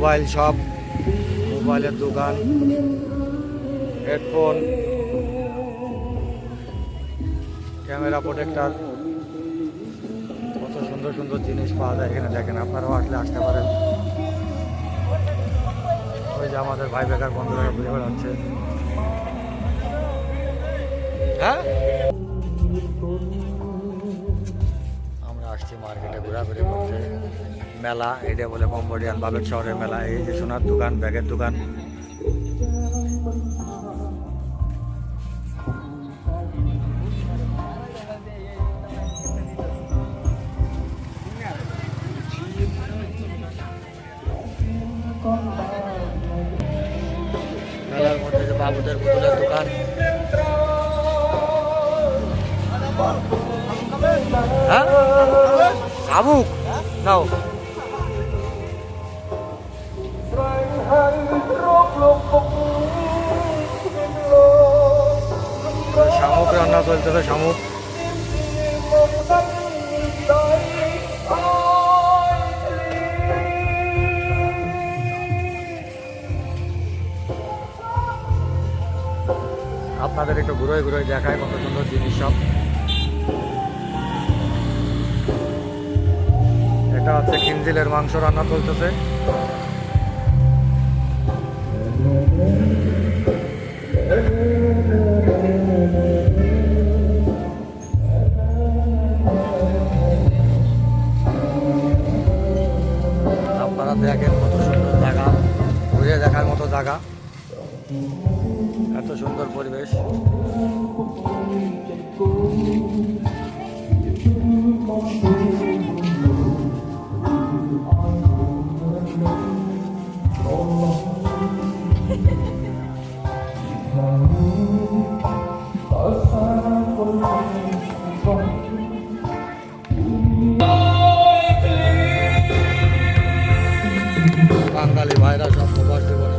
Mobile shop, মোবাইলের দোকান, headphone, camera protector, কত সুন্দর সুন্দর জিনিস পাওয়া যায় এখানে। দেখেন, আপনারাও আসতে পারেন। ওই যে আমাদের ভাই বেকার বন্ধুরা ঘুরে বেড়াচ্ছে। হ্যাঁ, আমরা আসছি মার্কেটে ঘোরাঘুরি করতে। মেলা, এটা বলে কম্বোডিয়ান বাবেক শহরের মেলা। এই যে সোনার দোকান, ব্যাগের দোকান। মেলার মধ্যে যে বাবুদের পুতুলের দোকান। হ্যাঁ, শামুক নাও। শামুক রান্না চলতেছে, শামুক। আপনাদের একটু ঘুরোয় ঘুরোয় দেখায় কত সুন্দর জিনিস সব। এটা হচ্ছে খিনজিলের মাংস রান্না চলতেছে। আপনারা দেখেন কত সুন্দর জায়গা, ঘুরে দেখার মতো জায়গা, এত সুন্দর পরিবেশ। বাঙালি ভাইরা সব প্রবাস জীবনে।